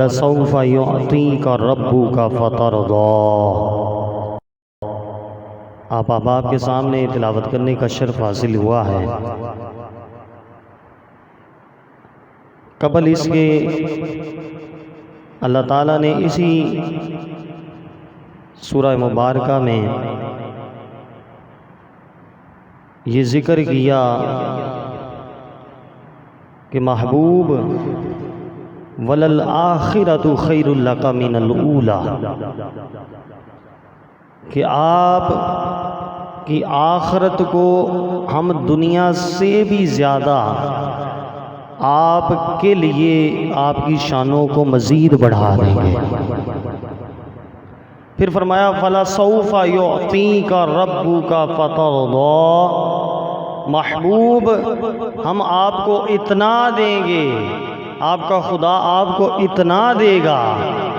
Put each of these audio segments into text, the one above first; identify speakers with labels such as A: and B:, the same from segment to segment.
A: وَلَسَوْفَ يُعْطِيكَ رَبُّكَ فَتَرْضَىٰ۔ آپ احباب کے سامنے تلاوت کرنے کا شرف حاصل ہوا ہے۔ قبل اس کے اللہ تعالیٰ نے اسی سورہ مبارکہ میں یہ ذکر کیا کہ محبوب وَلَلْآخِرَةُ خَيْرٌ لَكَ مِنَ الْأُولَىٰ، کہ آپ کی آخرت کو ہم دنیا سے بھی زیادہ آپ کے لیے آپ کی شانوں کو مزید بڑھا دیں گے۔ پھر فرمایا فَلَسَوْفَ يُعْطِيكَ رَبُّكَ فَتَرْضَىٰ، محبوب ہم آپ کو اتنا دیں گے، آپ کا خدا آپ کو اتنا دے گا۔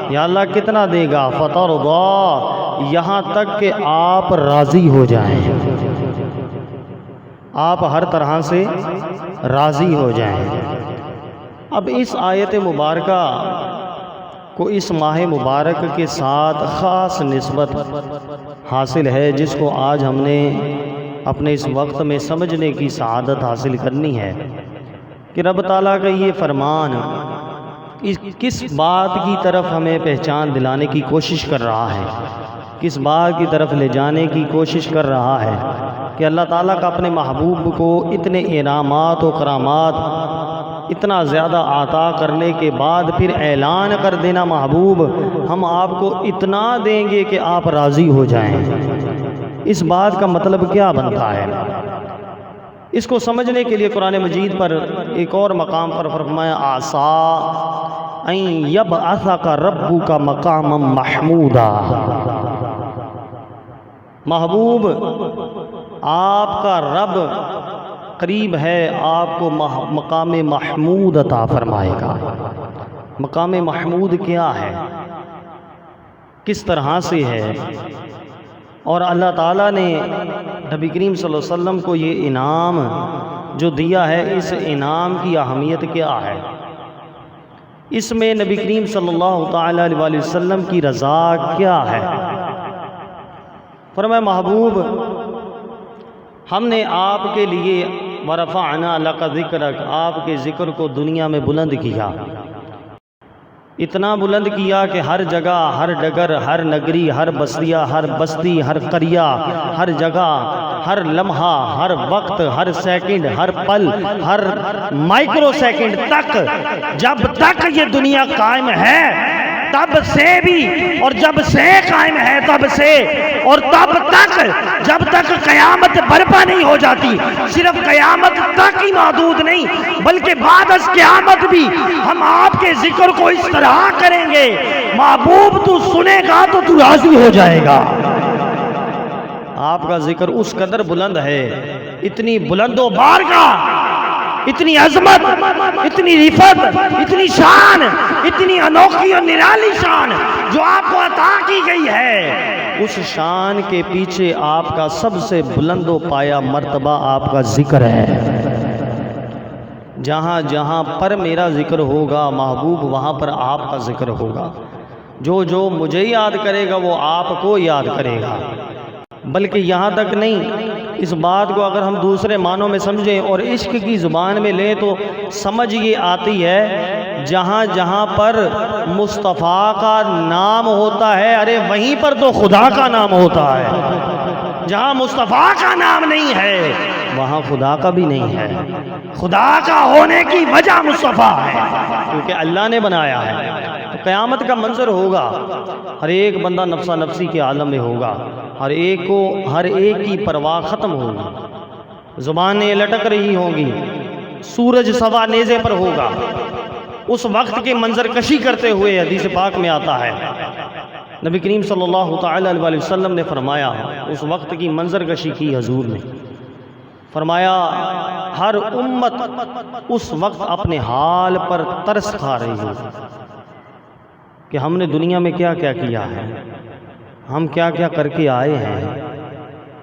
A: یا اللہ کتنا دے گا؟ فَتَرْضَىٰ، یہاں تک کہ آپ راضی ہو جائیں، آپ ہر طرح سے راضی ہو جائیں۔ اب اس آیت مبارکہ کو اس ماہ مبارک کے ساتھ خاص نسبت حاصل ہے، جس کو آج ہم نے اپنے اس وقت میں سمجھنے کی سعادت حاصل کرنی ہے کہ رب تعالیٰ کا یہ فرمان کس بات کی طرف ہمیں پہچان دلانے کی کوشش کر رہا ہے، کس بات کی طرف لے جانے کی کوشش کر رہا ہے کہ اللہ تعالیٰ کا اپنے محبوب کو اتنے انعامات و کرامات اتنا زیادہ عطا کرنے کے بعد پھر اعلان کر دینا محبوب ہم آپ کو اتنا دیں گے کہ آپ راضی ہو جائیں۔ اس بات کا مطلب کیا بنتا ہے؟ اس کو سمجھنے کے لیے قرآن مجید پر ایک اور مقام پر فرمایا عَسَىٰ أَن يَبْعَثَكَ رَبُّكَ مَقَامًا مَحْمُودًا، محبوب آپ کا رب قریب ہے آپ کو مقام محمود عطا فرمائے گا۔ مقام محمود کیا ہے؟ کس طرح سے ہے؟ اور اللہ تعالیٰ نے نبی کریم صلی اللہ علیہ وسلم کو یہ انعام جو دیا ہے، اس انعام کی اہمیت کیا ہے؟ اس میں نبی کریم صلی اللہ تعالیٰ علیہ وسلم کی رضا کیا ہے؟ فرمایا محبوب ہم نے آپ کے لیے وَرَفَعْنَا لَكَ ذِكْرَكَ، آپ کے ذکر کو دنیا میں بلند کیا، اتنا بلند کیا کہ ہر جگہ، ہر ڈگر، ہر نگری، ہر بسیہ، ہر بستی، ہر قریہ، ہر جگہ، ہر لمحہ، ہر وقت، ہر سیکنڈ، ہر پل، ہر مائکرو سیکنڈ تک، جب تک یہ دنیا قائم ہے تب سے بھی، اور جب سے قائم ہے تب سے، اور تب تک جب تک قیامت برپا نہیں ہو جاتی، صرف قیامت تک ہی محدود نہیں بلکہ بعد از قیامت بھی ہم آپ کے ذکر کو اس طرح کریں گے محبوب تو سنے گا تو تو راضی ہو جائے گا۔ آپ کا ذکر اس قدر بلند ہے، اتنی بلند و بارگاہ، اتنی عظمت، اتنی رفعت، اتنی شان، اتنی انوکھی اور نرالی شان جو آپ کو عطا کی گئی ہے، اس شان کے پیچھے آپ کا سب سے بلند و پایا مرتبہ آپ کا ذکر ہے۔ جہاں جہاں پر میرا ذکر ہوگا محبوب وہاں پر آپ کا ذکر ہوگا، جو جو مجھے یاد کرے گا وہ آپ کو یاد کرے گا۔ بلکہ یہاں تک نہیں، اس بات کو اگر ہم دوسرے معنوں میں سمجھیں اور عشق کی زبان میں لیں تو سمجھ یہ آتی ہے جہاں جہاں پر مصطفیٰ کا نام ہوتا ہے ارے وہیں پر تو خدا کا نام ہوتا ہے، جہاں مصطفیٰ کا نام نہیں ہے وہاں خدا کا بھی نہیں ہے۔ خدا کا ہونے کی وجہ مصطفیٰ ہے کیونکہ اللہ نے بنایا ہے۔ تو قیامت کا منظر ہوگا، ہر ایک بندہ نفسہ نفسی کے عالم میں ہوگا، ہر ایک کی پرواہ ختم ہوگی، زبانیں لٹک رہی ہوں گی، سورج سوا نیزے پر ہوگا، اس وقت کے منظر کشی کرتے ہوئے حدیث پاک میں آتا ہے نبی کریم صلی اللہ تعالی علیہ وسلم نے فرمایا، اس وقت کی منظر کشی کی حضور نے فرمایا ہر امت اس وقت اپنے حال پر ترس کھا رہی ہو کہ ہم نے دنیا میں کیا کیا کیا ہے، ہم کیا کیا کر کے آئے ہیں،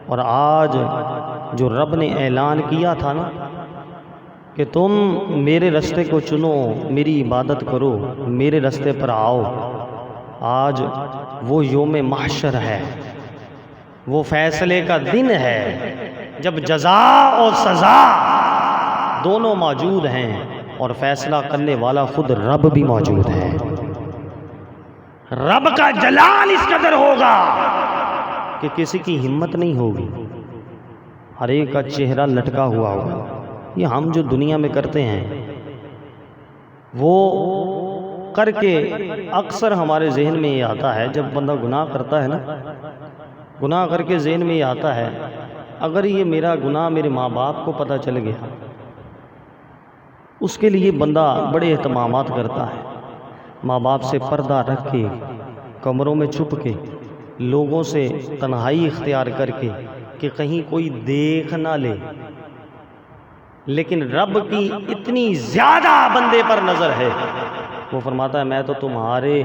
A: اور آج جو رب نے اعلان کیا تھا نا کہ تم میرے راستے کو چنو، میری عبادت کرو، میرے راستے پر آؤ۔ آج وہ یوم محشر ہے، وہ فیصلے کا دن ہے جب جزا اور سزا دونوں موجود ہیں اور فیصلہ کرنے والا خود رب بھی موجود ہے۔ رب کا جلال اس قدر ہوگا کہ کسی کی ہمت نہیں ہوگی، ہر ایک کا چہرہ لٹکا ہوا ہوگا۔ یہ ہم جو دنیا میں کرتے ہیں وہ کر کے اکثر ہمارے ذہن میں یہ آتا ہے، جب بندہ گناہ کرتا ہے نا، گناہ کر کے ذہن میں یہ آتا ہے اگر یہ میرا گناہ میرے ماں باپ کو پتہ چل گیا، اس کے لیے بندہ بڑے اہتمامات کرتا ہے، ماں باپ سے پردہ رکھ کے، کمروں میں چھپ کے، لوگوں سے تنہائی اختیار کر کے کہ کہیں کوئی دیکھ نہ لے۔ لیکن رب کی اتنی زیادہ بندے پر نظر ہے، وہ فرماتا ہے میں تو تمہارے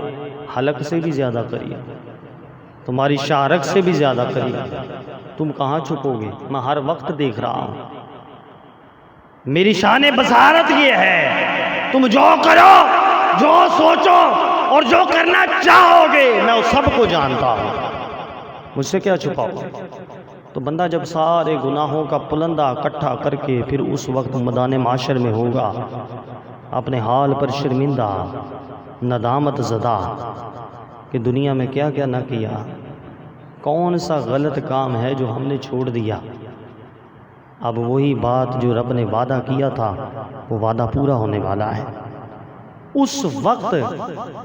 A: حلق سے بھی زیادہ قریب، تمہاری شارک سے بھی زیادہ قریب، تم کہاں چھپو گے؟ میں ہر وقت دیکھ رہا ہوں۔ میری شان بصارت یہ ہے، تم جو کرو، جو سوچو اور جو کرنا چاہو گے میں اس سب کو جانتا ہوں، مجھ سے کیا چھپاؤ؟ تو بندہ جب سارے گناہوں کا پلندہ اکٹھا کر کے پھر اس وقت میدان معاشر میں ہوگا، اپنے حال پر شرمندہ، ندامت زدہ کہ دنیا میں کیا کیا نہ کیا، کون سا غلط کام ہے جو ہم نے چھوڑ دیا۔ اب وہی بات جو رب نے وعدہ کیا تھا وہ وعدہ پورا ہونے والا ہے۔ اس وقت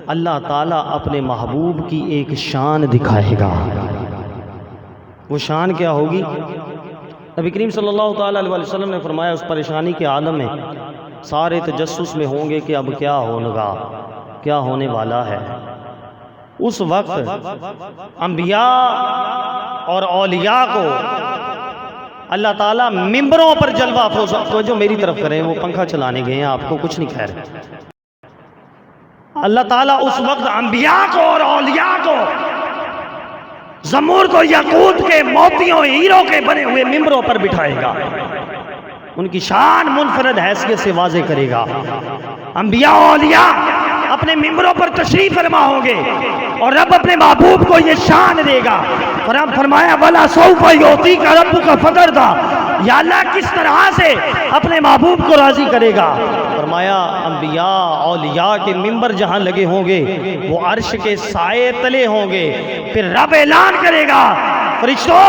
A: اللہ تعالیٰ اپنے محبوب کی ایک شان دکھائے گا۔ وہ شان کیا ہوگی؟ نبی کریم صلی اللہ تعالیٰ علیہ وسلم نے فرمایا اس پریشانی کے عالم میں سارے تجسس میں ہوں گے کہ اب کیا ہوگا، کیا ہونے والا ہے۔ اس وقت انبیاء اور اولیاء کو اللہ تعالیٰ ممبروں پر جلوہ افروز، تو جو میری طرف کریں، وہ پنکھا چلانے گئے ہیں، آپ کو کچھ نہیں کہہ رہے۔ اللہ تعالیٰ اس وقت انبیاء کو اور اولیاء کو زمرد و یاقوت کے، موتیوں ہیروں کے بنے ہوئے ممبروں پر بٹھائے گا، ان کی شان منفرد حیثیت سے واضح کرے گا۔ انبیاء و اولیاء اپنے ممبروں پر تشریف فرما ہوں گے اور رب اپنے محبوب کو یہ شان دے گا۔ فرمایا وَلَا سَوْفَ يُعْطِيكَ رَبُّكَ فَتَرْضَىٰ، یا اللہ کس طرح سے اپنے محبوب کو راضی کرے گا۔ فرمایا انبیاء اولیاء کے ممبر جہاں لگے ہوں گے وہ عرش کے سائے تلے ہوں گے، پھر رب اعلان کرے گا فرشتوں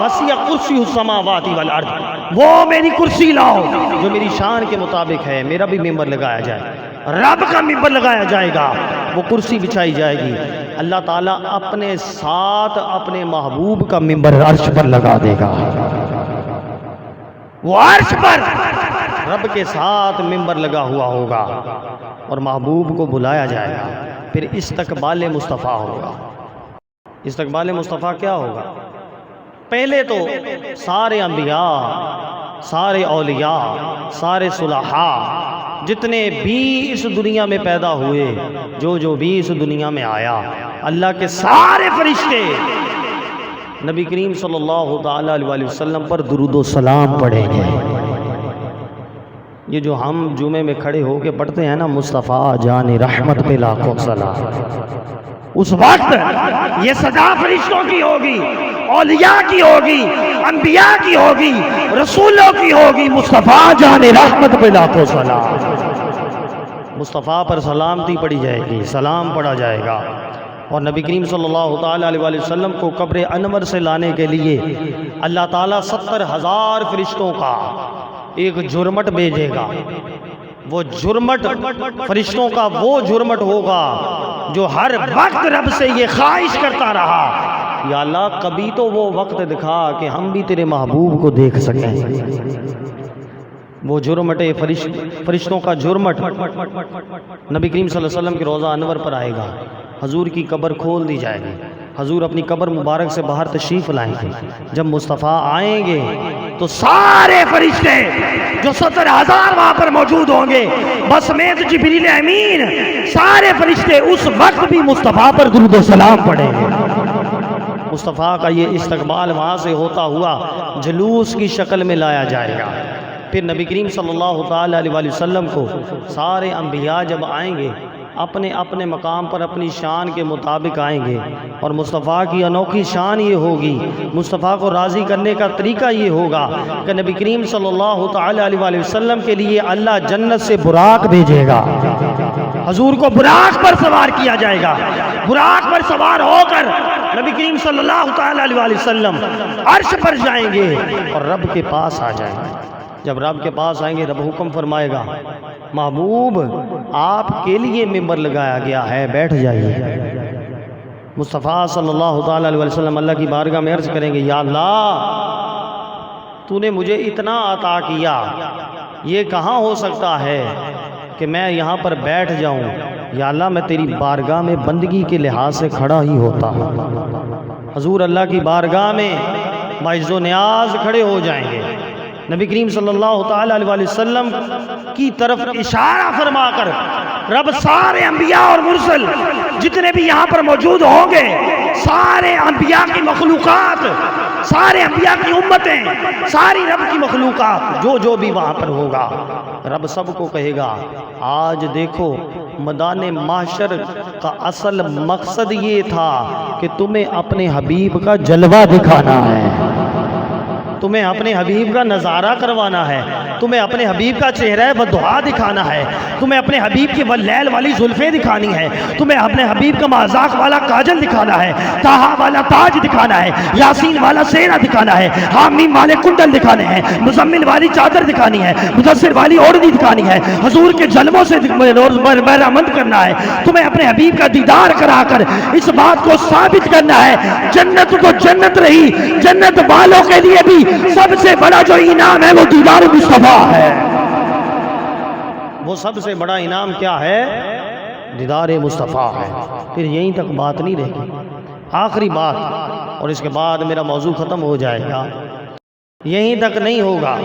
A: وَسِعَ كُرْسِيُّهُ السَّمَاوَاتِ وَالْأَرْضِ، وہ میری کرسی لاؤ جو میری شان کے مطابق ہے، میرا بھی ممبر لگایا جائے، رب کا ممبر لگایا جائے گا، وہ کرسی بچھائی جائے گی۔ اللہ تعالیٰ اپنے ساتھ اپنے محبوب کا ممبر عرش پر لگا دے گا، وہ عرش پر رب کے ساتھ ممبر لگا ہوا ہوگا اور محبوب کو بلایا جائے گا، پھر استقبال مصطفیٰ ہوگا۔ استقبال مصطفیٰ کیا ہوگا؟ پہلے تو سارے انبیاء، سارے اولیاء، سارے صلحاء، جتنے بھی اس دنیا میں پیدا ہوئے، جو بھی اس دنیا میں آیا، اللہ کے سارے فرشتے نبی کریم صلی اللہ تعالیٰ علیہ وسلم پر درود و سلام پڑھیں گے۔ یہ جو ہم جمعے میں کھڑے ہو کے پڑھتے ہیں نا، مصطفیٰ جان رحمت پہ لاکھوں سلام، اس وقت یہ صدا فرشتوں کی ہوگی، اولیاء کی ہوگی، انبیاء کی ہوگی، رسولوں کی ہوگی، مصطفیٰ جان رحمت پہ لاکھوں سلام۔ مصطفیٰ پر سلامتی پڑھی جائے گی، سلام پڑھا جائے گا، اور نبی کریم صلی اللہ تعالیٰ علیہ وسلم کو قبر انور سے لانے کے لیے اللہ تعالیٰ 70,000 فرشتوں کا ایک جرمٹ بھیجے گا۔ وہ جرمٹ فرشتوں کا وہ جرمٹ ہوگا جو ہر وقت رب سے یہ خواہش کرتا رہا، یا اللہ کبھی تو وہ وقت دکھا کہ ہم بھی تیرے محبوب کو دیکھ سکیں۔ وہ جرمٹ فرشتوں کا جرمٹ نبی کریم صلی اللہ علیہ وسلم کے روضہ انور پر آئے گا، حضور کی قبر کھول دی جائے گی، حضور اپنی قبر مبارک سے باہر تشریف لائیں گے۔ جب مصطفیٰ آئیں گے تو سارے فرشتے جو 70,000 وہاں پر موجود ہوں گے بسمیت جبریل امین، سارے فرشتے اس وقت بھی مصطفیٰ پر درود و سلام پڑھیں گے۔ مصطفیٰ کا یہ استقبال وہاں سے ہوتا ہوا جلوس کی شکل میں لایا جائے گا، پھر نبی کریم صلی اللہ تعالیٰ علیہ وآلہ وسلم کو سارے انبیاء جب آئیں گے اپنے اپنے مقام پر اپنی شان کے مطابق آئیں گے، اور مصطفیٰ کی انوکھی شان یہ ہوگی، مصطفیٰ کو راضی کرنے کا طریقہ یہ ہوگا کہ نبی کریم صلی اللہ تعالیٰ علیہ وآلہ وسلم کے لیے اللہ جنت سے براق بھیجے گا، حضور کو براق پر سوار کیا جائے گا، براق پر سوار ہو کر نبی کریم صلی اللہ تعالیٰ علیہ وآلہ وسلم عرش پر جائیں گے اور رب کے پاس آ جائیں گے۔ جب رب کے پاس آئیں گے رب حکم فرمائے گا، محبوب آپ کے لیے ممبر لگایا گیا ہے، بیٹھ جائیے۔ مصطفیٰ صلی اللہ تعالیٰ علیہ وسلم اللہ کی بارگاہ میں عرض کریں گے، یا اللہ تو نے مجھے اتنا عطا کیا، یہ کہاں ہو سکتا ہے کہ میں یہاں پر بیٹھ جاؤں؟ یا اللہ میں تیری بارگاہ میں بندگی کے لحاظ سے کھڑا ہی ہوتا ہوں۔ حضور اللہ کی بارگاہ میں باعزو نیاز کھڑے ہو جائیں گے، نبی کریم صلی اللہ تعالیٰ علیہ وسلم کی طرف اشارہ فرما کر رب سارے انبیاء اور مرسل جتنے بھی یہاں پر موجود ہوں گے، سارے انبیاء کی مخلوقات، سارے انبیاء کی امتیں، ساری رب کی مخلوقات، جو بھی وہاں پر ہوگا، رب سب کو کہے گا، آج دیکھو میدان محشر کا اصل مقصد یہ تھا کہ تمہیں اپنے حبیب کا جلوہ دکھانا ہے، تمہیں اپنے حبیب کا نظارہ کروانا ہے، تمہیں اپنے حبیب کا چہرہ بدعا دکھانا ہے، تمہیں اپنے حبیب کی واللیل والی زلفیں دکھانی ہے، تمہیں اپنے حبیب کا مذاق والا کاجل دکھانا ہے، طٰہٰ والا تاج دکھانا ہے، یاسین والا سینہ دکھانا ہے، حامیم والے کنڈل دکھانے ہیں، مزمل والی چادر دکھانی ہے، مدثر والی اوڑھنی دکھانی ہے، حضور کے جلووں سے بہرامند کرنا ہے، تمہیں اپنے حبیب کا دیدار کرا کر اس بات کو ثابت کرنا ہے جنت تو جنت رہی، جنت والوں کے لیے بھی سب سے بڑا جو انعام ہے وہ دیدار مصطفیٰ ہے۔ وہ سب سے بڑا انعام کیا ہے؟ دیدار مصطفیٰ ہے۔ پھر یہیں تک بات نہیں رہے گی، آخری بات، اور اس کے بعد میرا موضوع ختم ہو جائے گا، یہیں تک نہیں ہوگا،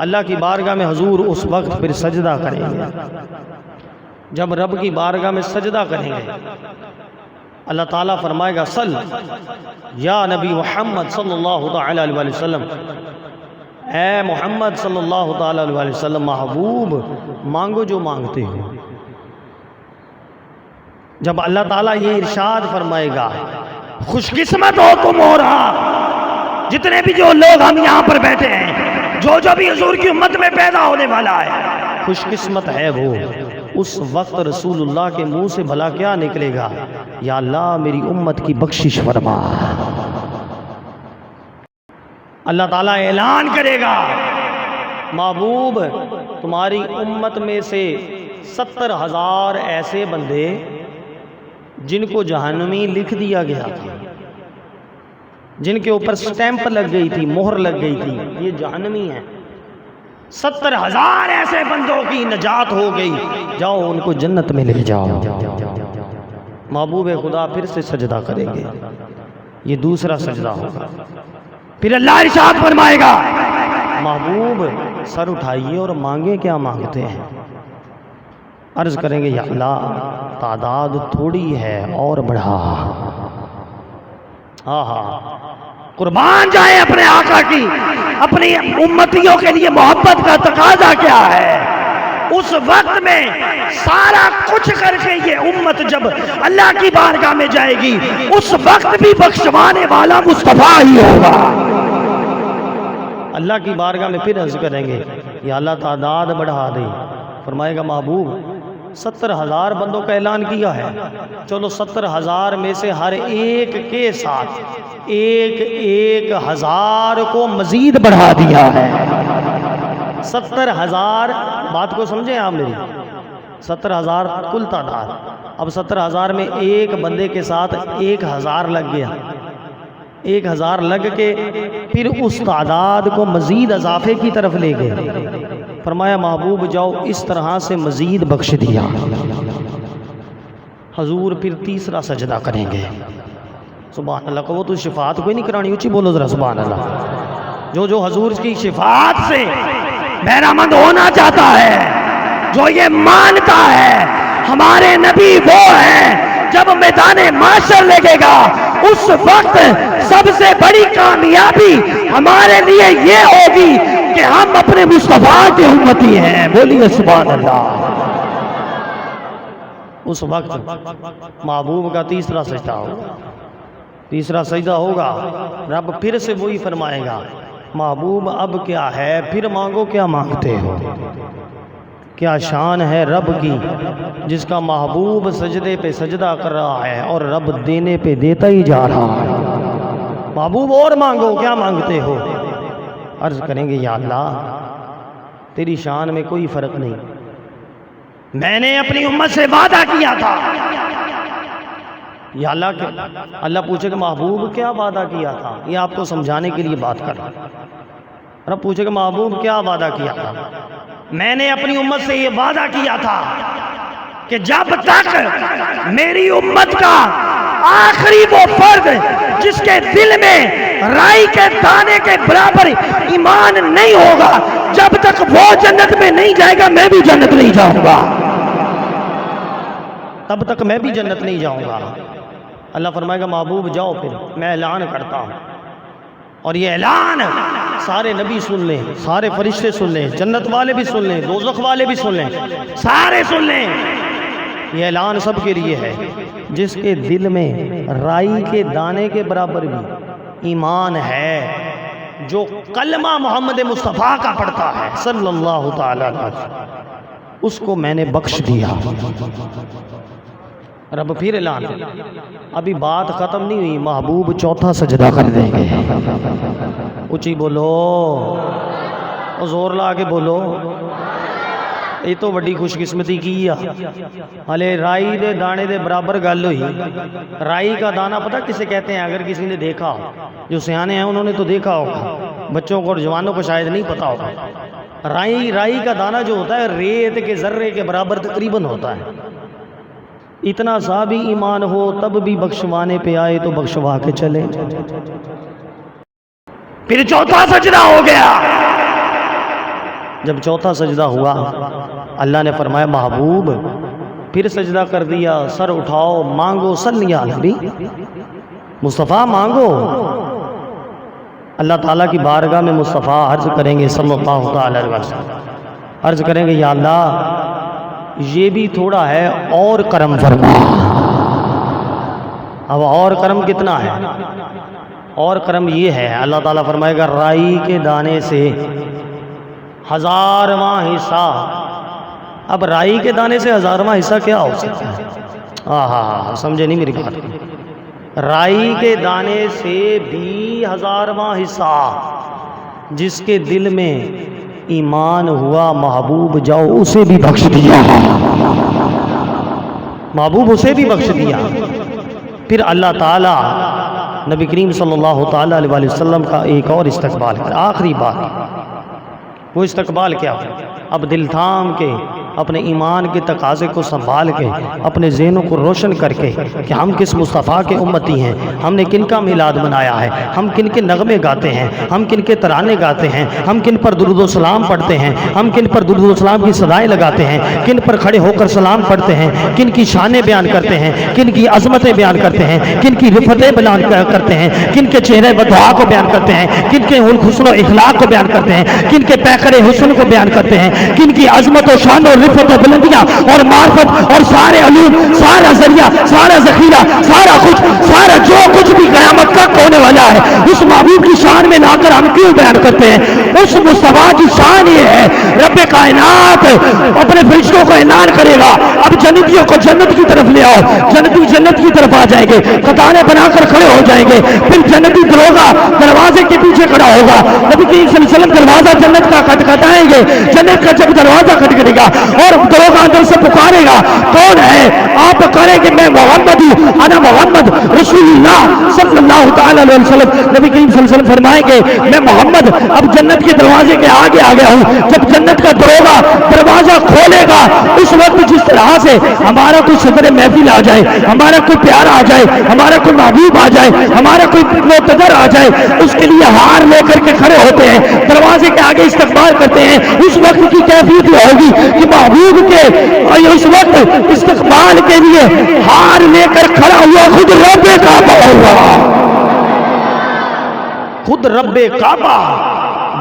A: اللہ کی بارگاہ میں حضور اس وقت پھر سجدہ کریں گے۔ جب رب کی بارگاہ میں سجدہ کریں گے اللہ تعالیٰ فرمائے گا، صل یا نبی محمد صلی اللہ تعالیٰ علیہ وسلم، اے محمد صلی اللہ تعالیٰ علیہ وسلم، محبوب مانگو جو مانگتے ہو۔ جب اللہ تعالیٰ یہ ارشاد فرمائے گا، خوش قسمت ہو تم ہو رہا، جتنے بھی جو لوگ ہم یہاں پر بیٹھے ہیں، جو بھی حضور کی امت میں پیدا ہونے والا ہے، خوش قسمت ہے وہ۔ اس وقت رسول اللہ کے منہ سے بھلا کیا نکلے گا؟ یا اللہ میری امت کی بخشش فرما۔ اللہ تعالیٰ اعلان کرے گا، محبوب تمہاری امت میں سے 70,000 ایسے بندے جن کو جہنمی لکھ دیا گیا تھا، جن کے اوپر سٹیمپ لگ گئی تھی، مہر لگ گئی تھی، یہ جہنمی ہیں، 70,000 ایسے بندوں کی نجات ہو گئی، جاؤ ان کو جنت میں لے جاؤ۔ محبوب خدا پھر سے سجدہ کریں گے، یہ دوسرا سجدہ ہوگا، پھر اللہ ارشاد فرمائے گا، محبوب سر اٹھائیے اور مانگے کیا مانگتے ہیں؟ عرض کریں گے، یا اللہ تعداد تھوڑی ہے اور بڑھا۔ قربان جائیں اپنے آقا کی، اپنی امتیوں کے لیے محبت کا تقاضا کیا ہے؟ اس وقت میں سارا کچھ کر کے یہ امت جب اللہ کی بارگاہ میں جائے گی، اس وقت بھی بخشوانے والا مصطفیٰ ہی ہوگا۔ اللہ کی بارگاہ میں پھر عرض کریں گے، یا اللہ تعداد بڑھا دے۔ فرمائے گا، محبوب 70,000 بندوں کا اعلان کیا ہے، چلو 70,000 میں سے ہر ایک کے ساتھ 1,000 کو مزید بڑھا دیا ہے۔ 70,000 بات کو سمجھیں آپ میری، 70,000 کل تعداد، اب 70,000 میں ایک بندے کے ساتھ 1,000 لگ گیا، 1,000 لگ کے پھر اس تعداد کو مزید اضافے کی طرف لے گئے۔ فرمایا، محبوب جاؤ اس طرح سے مزید بخش دیا۔ حضور پھر تیسرا سجدہ کریں گے۔ سبحان اللہ، کو تو شفاعت کوئی نہیں کرانی، اونچی بولو ذرا سبحان اللہ۔ جو حضور کی شفاعت سے بہرامند ہونا چاہتا ہے، جو یہ مانتا ہے ہمارے نبی وہ ہیں، جب میدان محشر لگے گا اس وقت سب سے بڑی کامیابی ہمارے لیے یہ ہوگی
B: کہ ہم اپنے مصطفیٰ کے امتی ہیں. بولیے سبحان اللہ.
A: اس وقت محبوب کا تیسرا سجدہ ہوگا. تیسرا سجدہ ہوگا، رب پھر سے وہی فرمائے گا محبوب اب کیا ہے، پھر مانگو کیا مانگتے ہو. کیا شان ہے رب کی جس کا محبوب سجدے پہ سجدہ کر رہا ہے اور رب دینے پہ دیتا ہی جا رہا ہے. محبوب اور مانگو کیا مانگتے ہو. عرض کریں گے یا اللہ تیری شان میں کوئی فرق نہیں،
B: میں نے اپنی امت سے وعدہ کیا تھا.
A: یا اللہ پوچھے کہ محبوب کیا وعدہ کیا تھا. یہ آپ کو سمجھانے کے لیے بات کر رہا ہوں. رب پوچھے کہ محبوب کیا وعدہ کیا تھا.
B: میں نے اپنی امت سے یہ وعدہ کیا تھا کہ جب تک میری امت کا آخری وہ فرد جس کے دل میں رائی کے دانے کے برابر ایمان نہیں ہوگا، جب تک وہ جنت میں نہیں جائے گا میں بھی جنت نہیں جاؤں گا.
A: تب تک میں بھی جنت نہیں جاؤں گا. اللہ فرمائے گا محبوب جاؤ، پھر میں اعلان کرتا ہوں. اور یہ اعلان سارے نبی سن لیں، سارے فرشتے سن لیں، جنت والے بھی سن لیں، دوزخ والے بھی سن لیں،
B: سارے سن لیں.
A: یہ اعلان سب کے لیے ہے جس کے دل میں رائی کے دانے کے برابر بھی ایمان ہے، جو کلمہ محمد مصطفیٰ کا پڑھتا ہے صلی اللہ تعالیٰ علیہ وسلم، اس کو میں نے بخش دیا. رب پھر اعلان، ابھی بات ختم نہیں ہوئی، محبوب چوتھا سجدہ کر دیں گے. اونچی بولو، اور زور لا کے بولو. یہ تو بڑی خوش قسمتی کی ہے. ہلے رائی دے دانے دے برابر گل ہوئی. رائی کا دانہ پتہ کسے کہتے ہیں؟ اگر کسی نے دیکھا ہو، جو سیانے ہیں انہوں نے تو دیکھا ہوگا، بچوں کو اور جوانوں کو شاید نہیں پتا ہوگا. رائی کا دانہ جو ہوتا ہے ریت کے ذرے کے برابر تقریباً ہوتا ہے. اتنا سا بھی ایمان ہو تب بھی بخشوانے پہ آئے تو بخشوا کے چلے.
B: پھر چوتھا سجدہ ہو گیا.
A: جب چوتھا سجدہ ہوا اللہ نے فرمایا محبوب پھر سجدہ کر دیا، سر اٹھاؤ مانگو، صلی علی نبی مصطفیٰ مانگو. اللہ تعالیٰ کی بارگاہ میں مصطفیٰ عرض کریں گے صلی اللہ تعالی علیہ وسلم، عرض کریں گے یا اللہ یہ بھی تھوڑا ہے اور کرم فرما. اب اور کرم کتنا ہے؟ اور کرم یہ ہے، اللہ تعالیٰ فرمائے گا رائی کے دانے سے 1000واں حصہ. اب رائی کے دانے سے 1000واں حصہ کیا ہو سکتا ہے؟ ہاں سمجھے نہیں میری بات. رائی کے دانے سے بھی 1000واں حصہ جس کے دل میں ایمان ہوا محبوب جاؤ اسے بھی بخش دیا. محبوب اسے بھی بخش دیا. پھر اللہ تعالیٰ نبی کریم صلی اللہ تعالیٰ علیہ وسلم کا ایک اور استقبال کر. آخری بات، وہ استقبال کیا؟ اب دل تھام کے اپنے ایمان کے تقاضے کو سنبھال کے اپنے ذہنوں کو روشن کر کے کہ ہم کس مصطفیٰ کے امتی ہیں، ہم نے کن کا میلاد منایا ہے، ہم کن کے نغمے گاتے ہیں، ہم کن کے ترانے گاتے ہیں، ہم کن پر درود و سلام پڑھتے ہیں، ہم کن پر درود و سلام کی صدائیں لگاتے ہیں، کن پر کھڑے ہو کر سلام پڑھتے ہیں، کن کی شانیں بیان کرتے ہیں، کن کی عظمتیں بیان کرتے ہیں، کن کی رفتیں بیان کرتے ہیں، کن کے چہرے بدعا کو بیان کرتے ہیں، کن کے حسن و اخلاق کو بیان کرتے ہیں، کن کے پیکر حسن کو بیان کرتے ہیں، کن کی عظمت و شان و رفت و بلندیاں اور معرفت اور سارے علوم، سارا ذریعہ، سارا ذخیرہ، سارا کچھ، سارا جو کچھ بھی قیامت تک ہونے والا ہے اس محبوب کی شان میں لا کر ہم کیوں بیان کرتے ہیں؟ اس مصطفیٰ کی شان یہ ہے، رب کائنات اپنے فرشتوں کو اعلان کرے گا اب جنتیوں کو جنت کی طرف لے آؤ. جنتی جنت کی طرف آ جائیں گے، قطاریں بنا کر کھڑے ہو جائیں گے. پھر جنتی دروگا دروازے کے پیچھے کھڑا ہوگا. نبی کریم صلی اللہ علیہ وسلم دروازہ جنت کا کھٹکھٹائیں گے. جنت کا جب دروازہ کھٹکھٹے گا اور دروگا اندر سے پکارے گا کون ہے؟ آپ کریں کہ میں محمد ہوں، انا محمد رسول اللہ صلی اللہ تعالی علیہ وسلم. نبی کریم صلی اللہ علیہ وسلم فرمائیں گے میں محمد اب جنت کے دروازے کے آگے آ گیا ہوں. جب جنت کا دروگا دروازہ کھولے گا اس وقت جس طرح سے ہمارا کوئی صدر محفل آ جائے، ہمارا کوئی پیارا آ جائے، ہمارا کوئی محبوب آ جائے، ہمارا کوئی معتبر آ جائے، اس کے لیے ہار لے کر کے کھڑے ہوتے ہیں، دروازے کے آگے استقبال کرتے ہیں. اس وقت کی کیفیت یہ ہوگی کہ محبوب کے اس وقت استقبال کے لیے ہار لے کر کھڑا ہوا خود رب کعبہ ہوگا. خود رب کعبہ